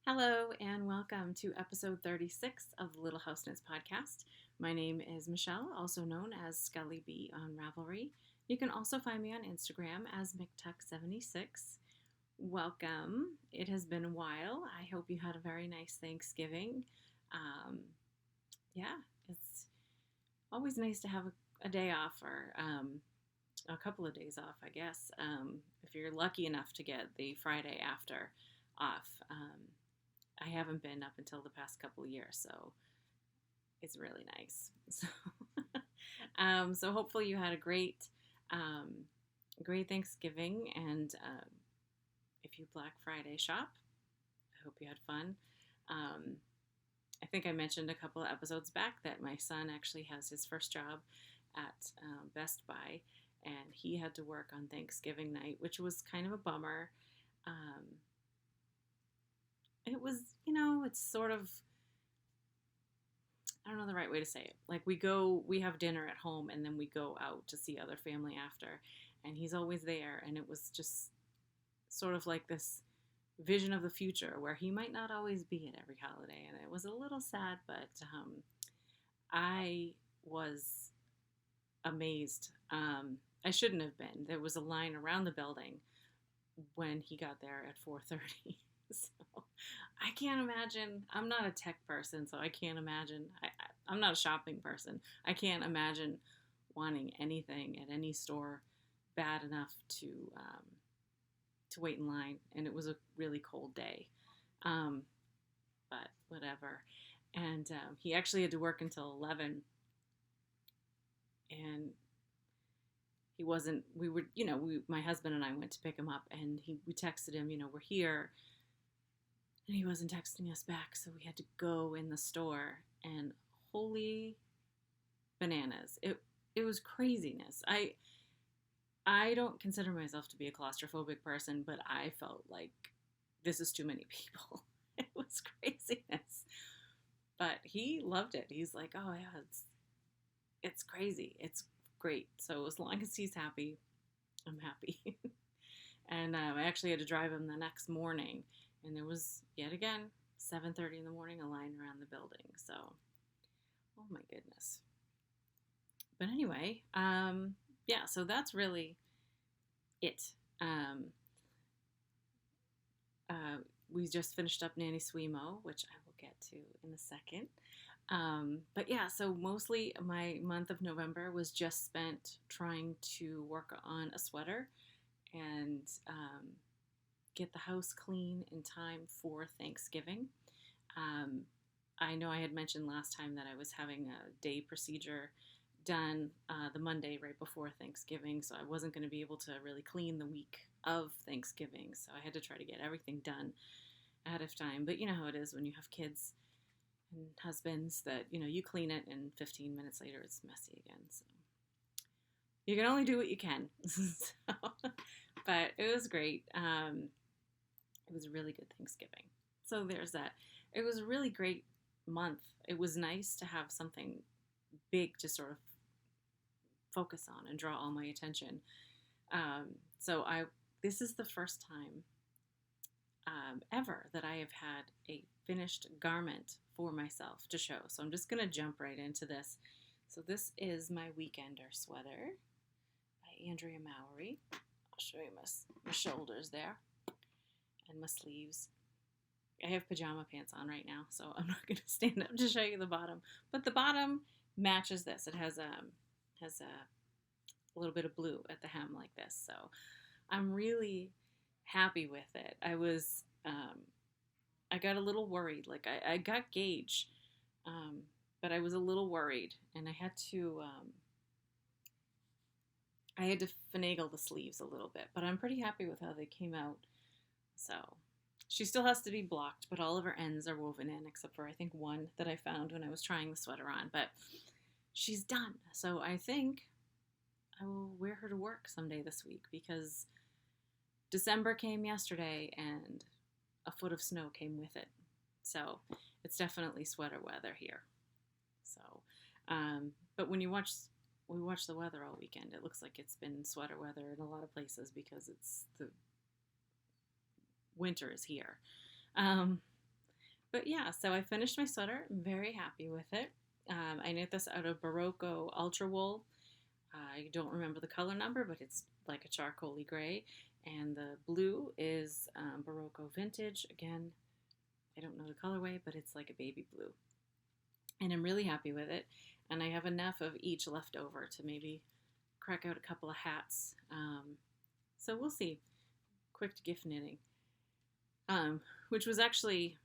Hello and welcome to episode 36 of the Little House Knits podcast. My name is Michelle, also known as Scully B on Ravelry. You can also find me on Instagram as McTuck76. Welcome. It has been a while. I hope you had a very nice Thanksgiving. Um, yeah, it's always nice to have a day off or a couple of days off, I guess, if you're lucky enough to get the Friday after off. I haven't been up until the past couple of years, so it's really nice. So hopefully you had a great Thanksgiving, and if you Black Friday shop, I hope you had fun. I think I mentioned a couple of episodes back that my son actually has his first job at Best Buy, and he had to work on Thanksgiving night, which was kind of a bummer. It was, it's sort of, I don't know the right way to say it. Like we have dinner at home and then we go out to see other family after, and he's always there. And it was just sort of like this vision of the future where he might not always be at every holiday. And it was a little sad, but I was amazed. I shouldn't have been. There was a line around the building when he got there at 4:30. So I can't imagine. I'm not a tech person, so I can't imagine. I'm not a shopping person. I can't imagine wanting anything at any store bad enough to wait in line. And it was a really cold day, but whatever. And he actually had to work until 11, and he wasn't. We were, my husband and I went to pick him up, and we texted him, we're here. And he wasn't texting us back, so we had to go in the store, and holy bananas. It was craziness. I don't consider myself to be a claustrophobic person, but I felt like this is too many people. It was craziness. But he loved it. He's like, oh yeah, it's crazy. It's great. So as long as he's happy, I'm happy. And I actually had to drive him the next morning. And there was, yet again, 7:30 in the morning, a line around the building. So, oh my goodness. But anyway, yeah, so that's really it. We just finished up NaKniSweMo, which I will get to in a second. But yeah, so mostly my month of November was just spent trying to work on a sweater and get the house clean in time for Thanksgiving. I know I had mentioned last time that I was having a day procedure done the Monday right before Thanksgiving, so I wasn't going to be able to really clean the week of Thanksgiving, so I had to try to get everything done ahead of time. But you know how it is when you have kids and husbands that, you clean it and 15 minutes later it's messy again. So you can only do what you can. But it was great. It was a really good Thanksgiving. So there's that. It was a really great month. It was nice to have something big to sort of focus on and draw all my attention. So this is the first time ever that I have had a finished garment for myself to show. So I'm just going to jump right into this. So this is my Weekender sweater by Andrea Mowry. I'll show you my shoulders there. And my sleeves. I have pajama pants on right now, so I'm not going to stand up to show you the bottom. But the bottom matches this. It has a little bit of blue at the hem like this. So I'm really happy with it. I got a little worried. Like I got gauge, but I was a little worried, and I had to finagle the sleeves a little bit. But I'm pretty happy with how they came out. So she still has to be blocked, but all of her ends are woven in, except for I think one that I found when I was trying the sweater on. But she's done. So I think I will wear her to work someday this week, because December came yesterday and a foot of snow came with it. So it's definitely sweater weather here. So, but when we watch the weather all weekend, it looks like it's been sweater weather in a lot of places because it's the winter is here. But yeah, so I finished my sweater. I'm very happy with it. I knit this out of Barocco Ultra Wool. I don't remember the color number, but it's like a charcoaly gray. And the blue is Barocco Vintage. Again, I don't know the colorway, but it's like a baby blue. And I'm really happy with it. And I have enough of each left over to maybe crack out a couple of hats. So we'll see. Quick gift knitting. Which was actually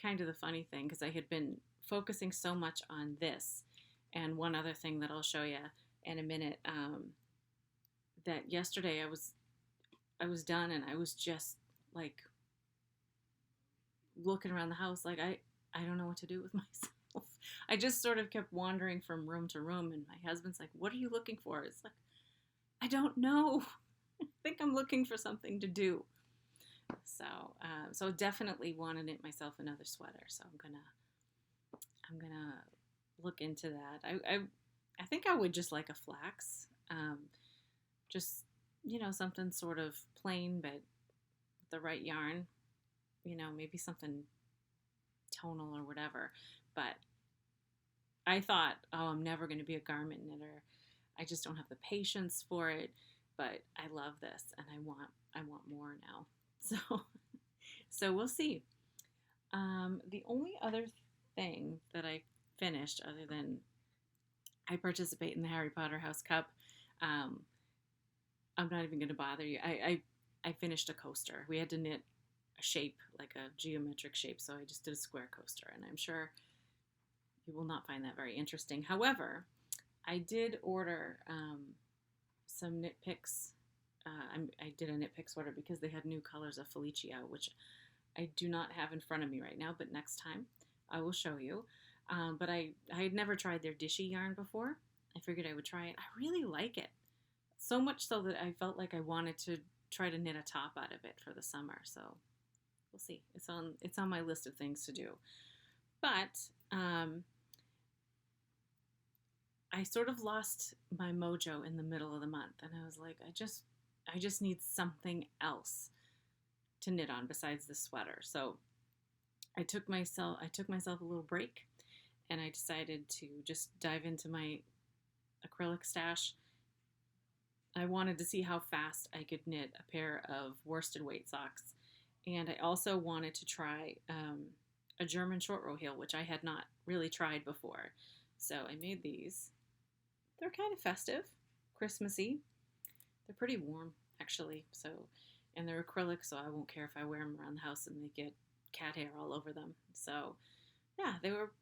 kind of the funny thing because I had been focusing so much on this. And one other thing that I'll show you in a minute, that yesterday I was done and I was just like looking around the house like I don't know what to do with myself. I just sort of kept wandering from room to room, and my husband's like, "What are you looking for?" It's like, I don't know. I think I'm looking for something to do. So definitely want to knit myself another sweater. So I'm gonna look into that. I think I would just like a flax, just something sort of plain but with the right yarn. Maybe something tonal or whatever. But I thought, oh, I'm never going to be a garment knitter. I just don't have the patience for it. But I love this, and I want more now. So we'll see. The only other thing that I finished, other than I participate in the Harry Potter House Cup, I'm not even going to bother you. I finished a coaster. We had to knit a shape, like a geometric shape, so I just did a square coaster, and I'm sure you will not find that very interesting. However, I did order some knit picks. I did a knit pick sweater because they had new colors of Felicia, which I do not have in front of me right now, but next time I will show you. But I had never tried their Dishy yarn before. I figured I would try it. I really like it. So much so that I felt like I wanted to try to knit a top out of it for the summer. So we'll see. It's on my list of things to do. But I sort of lost my mojo in the middle of the month, and I was like, I just need something else to knit on besides the sweater. So I took myself a little break, and I decided to just dive into my acrylic stash. I wanted to see how fast I could knit a pair of worsted weight socks, and I also wanted to try a German short row heel, which I had not really tried before. So I made these. They're kind of festive, Christmassy. They're pretty warm, actually. And they're acrylic, so I won't care if I wear them around the house and they get cat hair all over them. So, yeah, they were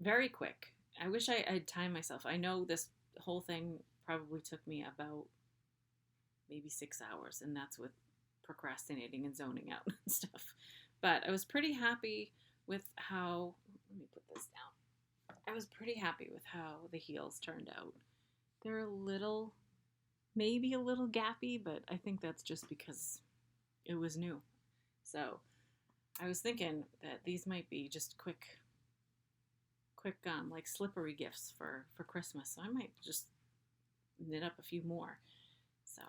very quick. I wish I'd timed myself. I know this whole thing probably took me about maybe 6 hours, and that's with procrastinating and zoning out and stuff. But I was pretty happy with how, let me put this down. I was pretty happy with how the heels turned out. They're maybe a little gappy, but I think that's just because it was new. So I was thinking that these might be just quick like slippery gifts for Christmas. So I might just knit up a few more. So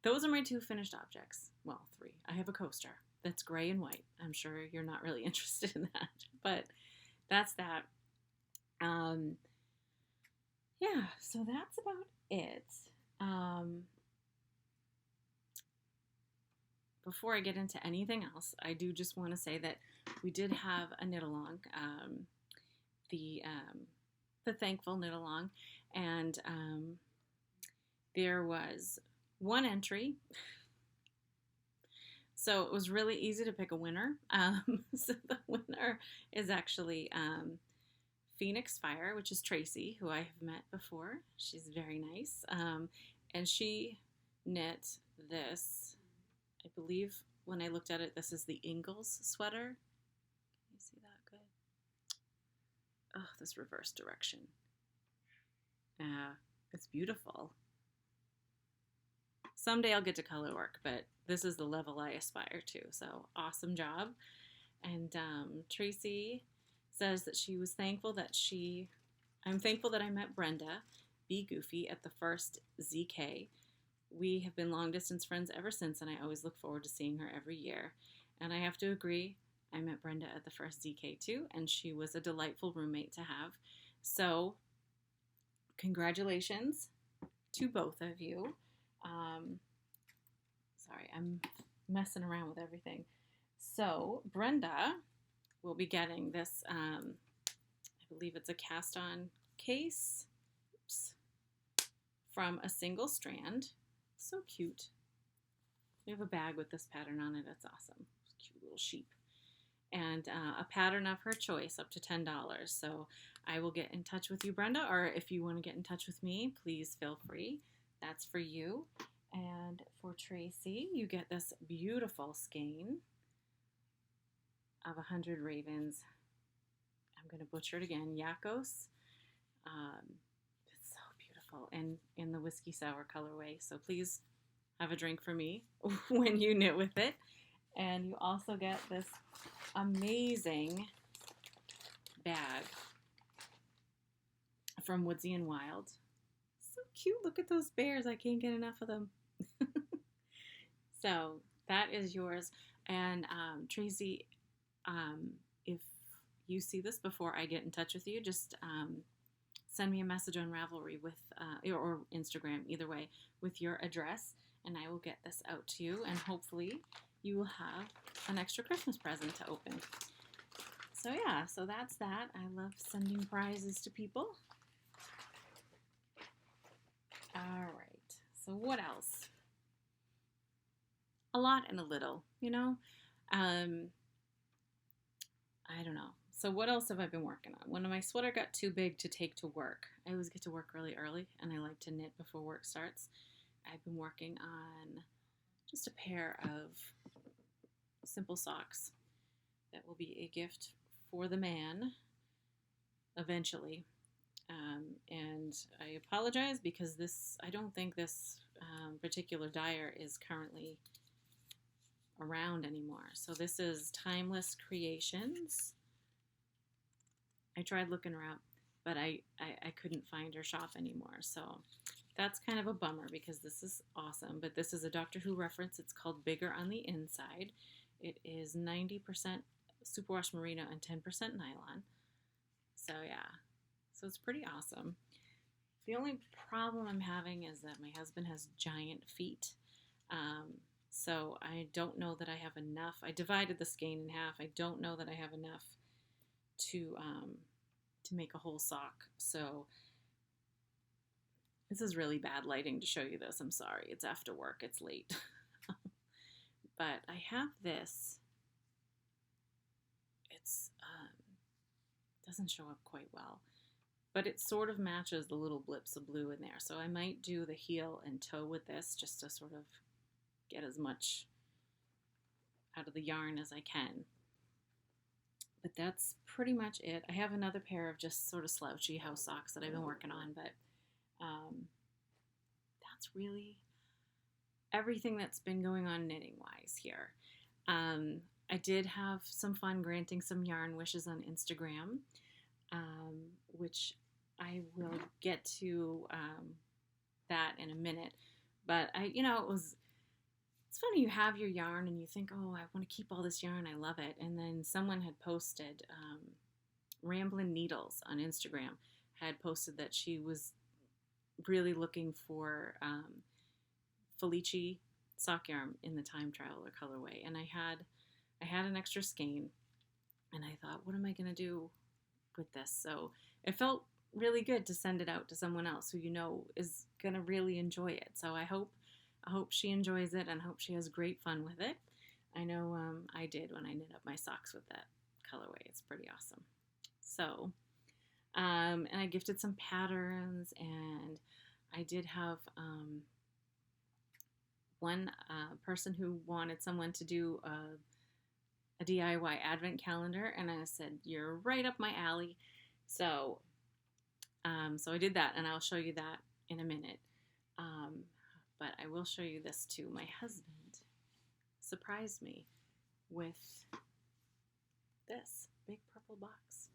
those are my 2 finished objects. Well, 3. I have a coaster that's gray and white. I'm sure you're not really interested in that, but that's that. Yeah, so that's about it. Before I get into anything else, I do just want to say that we did have a knit along, the thankful knit along, and there was one entry. So it was really easy to pick a winner. So the winner is actually Phoenix Fire, which is Tracy, who I have met before. She's very nice. And she knit this, I believe when I looked at it, this is the Ingalls sweater. Can you see that good? Oh, this reverse direction. It's beautiful. Someday I'll get to color work, but this is the level I aspire to. So awesome job. And Tracy says that she was thankful that I'm thankful that I met Brenda B. Goofy at the first ZK. We have been long distance friends ever since, and I always look forward to seeing her every year. And I have to agree, I met Brenda at the first DK too, and she was a delightful roommate to have. So, congratulations to both of you. Sorry, I'm messing around with everything. So, Brenda will be getting this, I believe it's a cast on case. Oops. From a single strand. So cute. We have a bag with this pattern on it. It's awesome. Cute little sheep. And a pattern of her choice up to $10. So I will get in touch with you, Brenda, or if you want to get in touch with me, please feel free. That's for you. And for Tracy, you get this beautiful skein of 100 ravens. I'm going to butcher it again. Yakos. It's so beautiful. And in the whiskey sour colorway. So please have a drink for me when you knit with it. And you also get this amazing bag from Woodsy and Wild. So cute. Look at those bears. I can't get enough of them. So that is yours. And Tracy, if you see this before I get in touch with you, just send me a message on Ravelry with or Instagram, either way, with your address, and I will get this out to you, and hopefully you will have an extra Christmas present to open. So yeah, so that's that. I love sending prizes to people. All right, so what else? A lot and a little, you know? I don't know. So what else have I been working on? When my sweater got too big to take to work, I always get to work really early, and I like to knit before work starts. I've been working on just a pair of simple socks that will be a gift for the man eventually. And I apologize because I don't think this particular dyer is currently around anymore. So this is Timeless Creations. I tried looking her up, but I couldn't find her shop anymore. So that's kind of a bummer because this is awesome. But this is a Doctor Who reference. It's called Bigger on the Inside. It is 90% superwash merino and 10% nylon. So yeah, so it's pretty awesome. The only problem I'm having is that my husband has giant feet. So I don't know that I have enough. I divided the skein in half. I don't know that I have enough to make a whole sock. So this is really bad lighting to show you this. I'm sorry. It's after work. It's late. But I have this. It's doesn't show up quite well, but it sort of matches the little blips of blue in there. So I might do the heel and toe with this just to sort of get as much out of the yarn as I can. But that's pretty much it. I have another pair of just sort of slouchy house socks that I've been working on, but that's really everything that's been going on knitting-wise here. I did have some fun granting some yarn wishes on Instagram, which I will get to that in a minute. But it's funny, you have your yarn and you think, oh, I want to keep all this yarn, I love it. And then someone had posted, Ramblin' Needles on Instagram had posted that she was really looking for Felici sock yarn in the Time Traveler colorway. And I had an extra skein, and I thought, what am I going to do with this? So it felt really good to send it out to someone else who is going to really enjoy it. So I hope she enjoys it and hope she has great fun with it. I know I did when I knit up my socks with that colorway. It's pretty awesome. So, and I gifted some patterns, and I did have one person who wanted someone to do a DIY advent calendar, and I said, you're right up my alley. So I did that, and I'll show you that in a minute. But I will show you this too. My husband surprised me with this big purple box.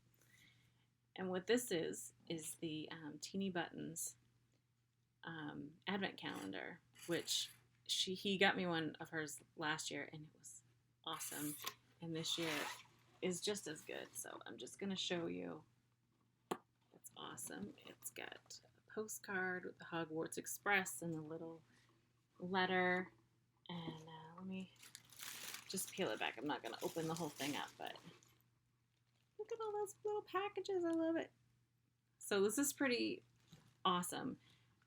And what this is the Teeny Buttons advent calendar, which he got me one of hers last year, and it was awesome. And this year is just as good. So I'm just going to show you. It's awesome. It's got a postcard with the Hogwarts Express and a little letter. And let me just peel it back. I'm not going to open the whole thing up, but look at all those little packages. I love it. So this is pretty awesome.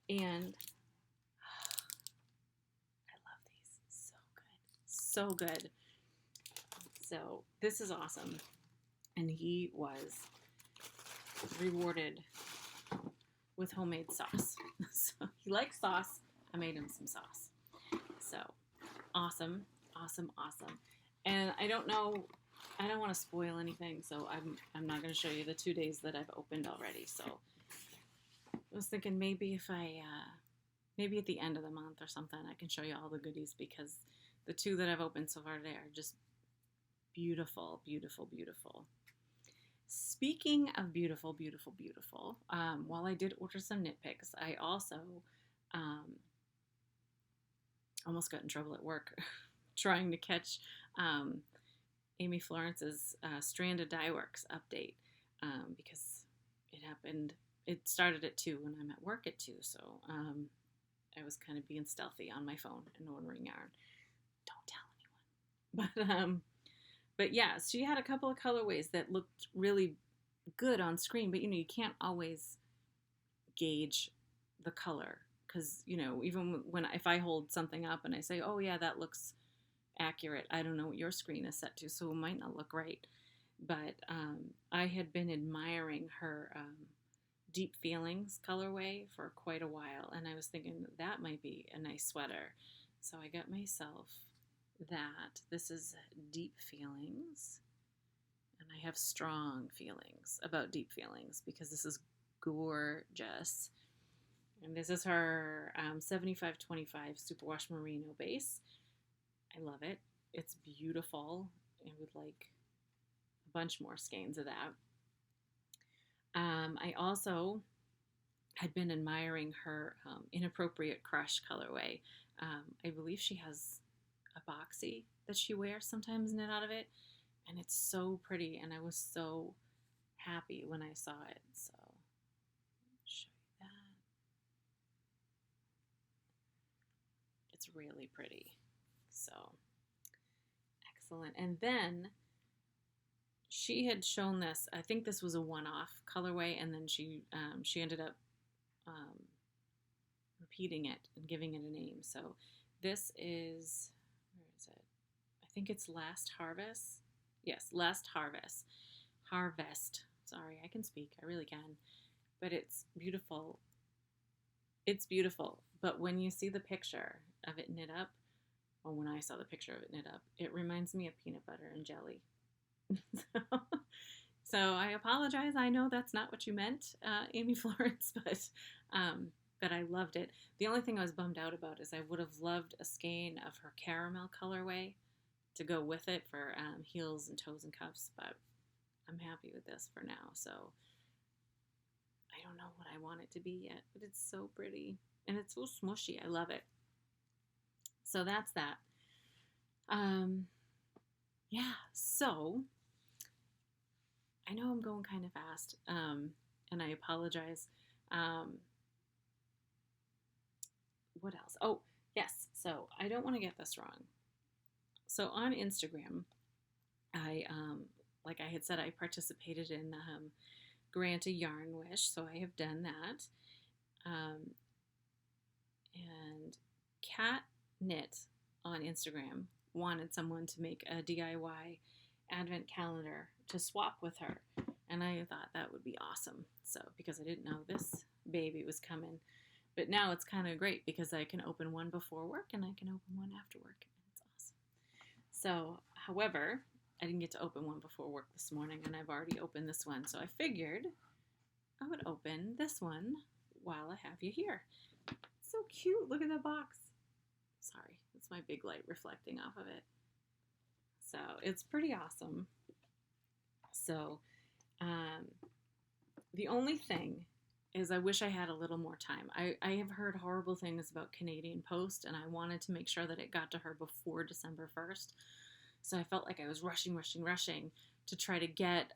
And I love these. So good. So good. So this is awesome. And he was rewarded with homemade sauce. So he likes sauce. I made him some sauce. So awesome, awesome, awesome. And I don't want to spoil anything, so I'm not going to show you the 2 days that I've opened already. So I was thinking maybe if maybe at the end of the month or something, I can show you all the goodies, because the 2 that I've opened so far today are just beautiful, beautiful, beautiful. Speaking of beautiful, beautiful, beautiful, while I did order some knit picks, I also almost got in trouble at work trying to catch Amy Florence's Stranded Dye Works update, because it started at 2 and I'm at work at 2, so I was kind of being stealthy on my phone and ordering yarn. Don't tell anyone. But yeah, she had a couple of colorways that looked really good on screen, but you can't always gauge the color, because even if I hold something up and I say, oh yeah, that looks accurate, I don't know what your screen is set to, so it might not look right. But I had been admiring her Deep Feelings colorway for quite a while, and I was thinking that might be a nice sweater, so I got myself that. This is Deep Feelings, and I have strong feelings about Deep Feelings because this is gorgeous. And this is her 7525 Superwash Merino base. I love it. It's beautiful. I would like a bunch more skeins of that. I also had been admiring her Inappropriate Crush colorway. I believe she has a boxy that she wears sometimes knit out of it, and it's so pretty, and I was so happy when I saw it. So I'll show you that. It's really pretty. So excellent. And then she had shown this, I think this was a one-off colorway, and then she ended up repeating it and giving it a name. So this is, where is it? I think it's Last Harvest. Yes, Last Harvest. Harvest. Sorry, I can speak. I really can. But it's beautiful. It's beautiful. But when you see the picture of it knit up, or when I saw the picture of it knit up, it reminds me of peanut butter and jelly. So I apologize. I know that's not what you meant, Amy Florence, but I loved it. The only thing I was bummed out about is I would have loved a skein of her caramel colorway to go with it for heels and toes and cuffs, but I'm happy with this for now. So I don't know what I want it to be yet, but it's so pretty and it's so smushy. I love it. So that's that. Yeah, so I know I'm going kind of fast, and I apologize. What else? Oh, yes. So I don't want to get this wrong. So on Instagram, I, like I had said, I participated in Grant a Yarn Wish, so I have done that. And Cat Knit on Instagram wanted someone to make a DIY advent calendar to swap with her, and I thought that would be awesome. So because I didn't know this baby was coming, but now it's kind of great because I can open one before work and I can open one after work, and it's awesome. So however, I didn't get to open one before work this morning, and I've already opened this one, so I figured I would open this one while I have you here. It's so cute. Look at the box. Sorry, it's my big light reflecting off of it. So it's pretty awesome. So the only thing is I wish I had a little more time. I have heard horrible things about Canadian Post, and I wanted to make sure that it got to her before December 1st. So I felt like I was rushing to try to get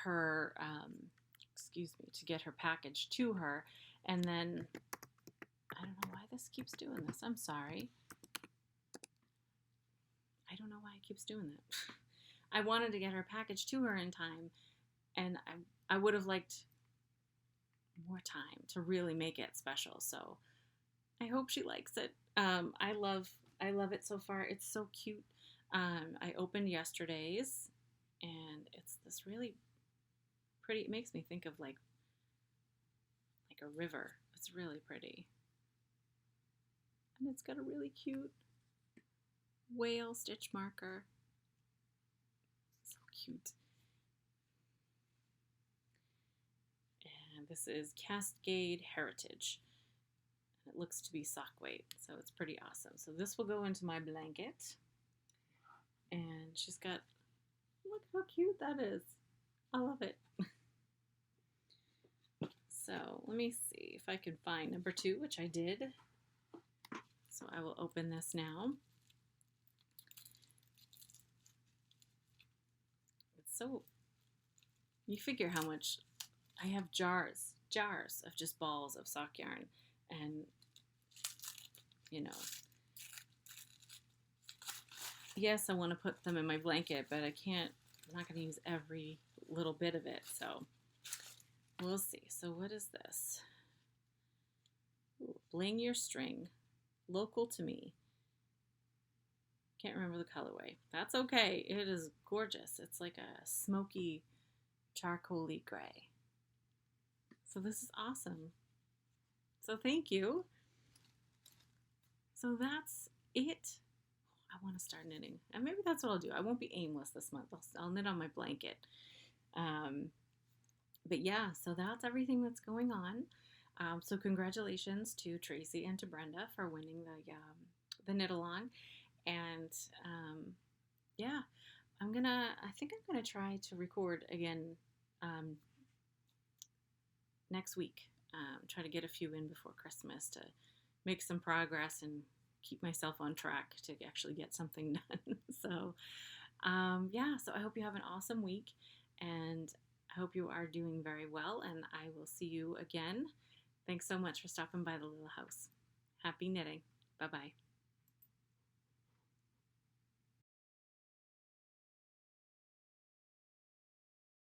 her to get her package to her. And then I don't know why this keeps doing this. I'm sorry. I don't know why it keeps doing that. I wanted to get her package to her in time, and I would have liked more time to really make it special. So I hope she likes it. I love it so far. It's so cute. I opened yesterday's, and it's this really pretty. It makes me think of like a river. It's really pretty, and it's got a really cute whale stitch marker. So cute. And this is Cascade Heritage. It looks to be sock weight, so it's pretty awesome. So this will go into my blanket. And she's got, look how cute that is. I love it. So let me see if I can find number 2, which I did. So I will open this now. It's so, you figure how much, I have jars of just balls of sock yarn. And, you know, yes, I want to put them in my blanket, but I'm not going to use every little bit of it. So we'll see. So what is this? Ooh, Bling Your String, local to me. Can't remember the colorway. That's okay. It is gorgeous. It's like a smoky, charcoaly gray. So this is awesome. So thank you. So that's it. I want to start knitting. And maybe that's what I'll do. I won't be aimless this month. I'll knit on my blanket. But yeah, so that's everything that's going on. So congratulations to Tracy and to Brenda for winning the knit along. And yeah, I think I'm gonna try to record again next week. Try to get a few in before Christmas to make some progress and keep myself on track to actually get something done. So yeah, so I hope you have an awesome week, and I hope you are doing very well, and I will see you again. Thanks so much for stopping by the little house. Happy knitting. Bye-bye.